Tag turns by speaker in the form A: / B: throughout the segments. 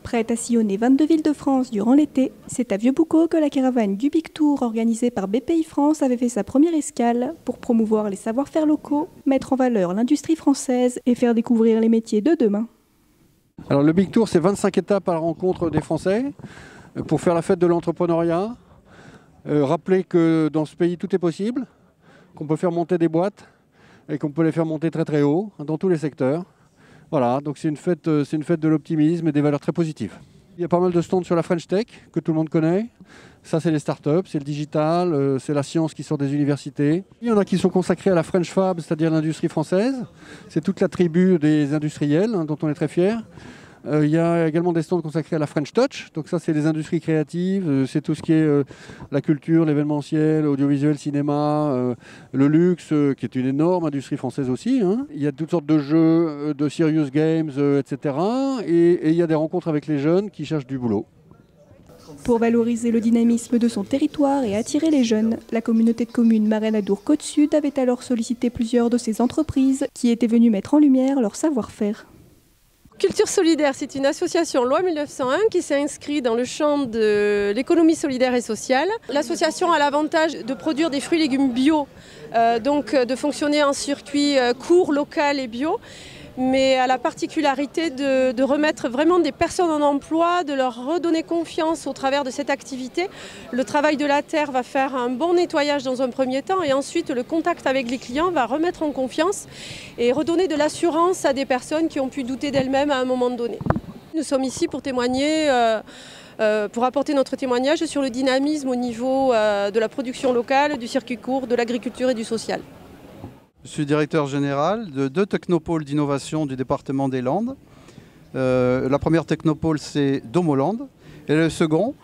A: Prête à sillonner 22 villes de France durant l'été, c'est à Vieux-Boucau que la caravane du Big Tour organisée par BPI France avait fait sa première escale pour promouvoir les savoir-faire locaux, mettre en valeur l'industrie française et faire découvrir les métiers de demain.
B: Alors le Big Tour, c'est 25 étapes à la rencontre des Français pour faire la fête de l'entrepreneuriat. Rappeler que dans ce pays, tout est possible, qu'on peut faire monter des boîtes et qu'on peut les faire monter très très haut dans tous les secteurs. Voilà, donc c'est une fête de l'optimisme et des valeurs très positives. Il y a pas mal de stands sur la French Tech que tout le monde connaît. Ça, c'est les startups, c'est le digital, c'est la science qui sort des universités. Il y en a qui sont consacrés à la French Fab, c'est-à-dire l'industrie française. C'est toute la tribu des industriels dont on est très fiers. Il y a également des stands consacrés à la French Touch. Donc ça, c'est les industries créatives. C'est tout ce qui est la culture, l'événementiel, l'audiovisuel, cinéma, le luxe, qui est une énorme industrie française aussi. Il y a toutes sortes de jeux, de serious games, etc. Et il y a des rencontres avec les jeunes qui cherchent du boulot.
A: Pour valoriser le dynamisme de son territoire et attirer les jeunes, la communauté de communes Marais-Nadour-Côte-Sud avait alors sollicité plusieurs de ces entreprises qui étaient venues mettre en lumière leur savoir-faire.
C: Culture Solidaire, c'est une association loi 1901 qui s'est inscrite dans le champ de l'économie solidaire et sociale. L'association a l'avantage de produire des fruits et légumes bio, donc de fonctionner en circuit court, local et bio, mais a la particularité de remettre vraiment des personnes en emploi, de leur redonner confiance au travers de cette activité. Le travail de la terre va faire un bon nettoyage dans un premier temps et ensuite le contact avec les clients va remettre en confiance et redonner de l'assurance à des personnes qui ont pu douter d'elles-mêmes à un moment donné. Nous sommes ici pour témoigner, pour apporter notre témoignage sur le dynamisme au niveau de la production locale, du circuit court, de l'agriculture et du social.
D: Je suis directeur général de 2 technopoles d'innovation du département des Landes. La première technopole, c'est Domoland. Et le second,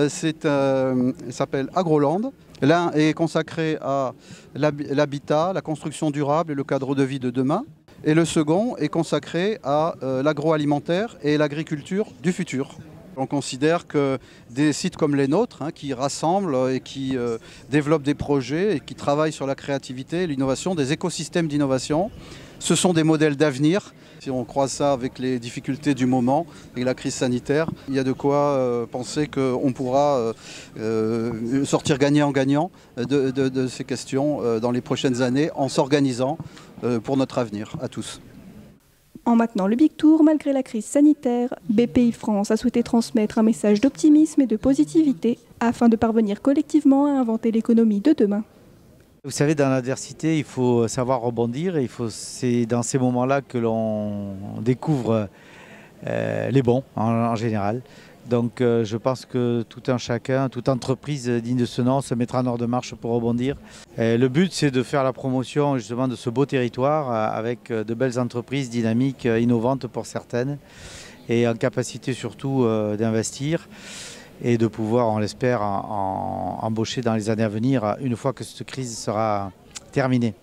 D: s'appelle Agroland. L'un est consacré à l'habitat, la construction durable et le cadre de vie de demain. Et le second est consacré à l'agroalimentaire et l'agriculture du futur. On considère que des sites comme les nôtres, qui rassemblent et qui développent des projets et qui travaillent sur la créativité et l'innovation, des écosystèmes d'innovation, ce sont des modèles d'avenir. Si on croise ça avec les difficultés du moment et la crise sanitaire, il y a de quoi penser qu'on pourra sortir gagnant-gagnant de ces questions dans les prochaines années en s'organisant pour notre avenir à tous.
A: En maintenant le Big Tour, malgré la crise sanitaire, BPI France a souhaité transmettre un message d'optimisme et de positivité afin de parvenir collectivement à inventer l'économie de demain.
E: Vous savez, dans l'adversité, il faut savoir rebondir et c'est dans ces moments-là que l'on découvre les bons en général. Donc je pense que tout un chacun, toute entreprise digne de ce nom se mettra en ordre de marche pour rebondir. Le but, c'est de faire la promotion justement de ce beau territoire avec de belles entreprises dynamiques, innovantes pour certaines et en capacité surtout d'investir et de pouvoir, on l'espère, embaucher dans les années à venir une fois que cette crise sera terminée.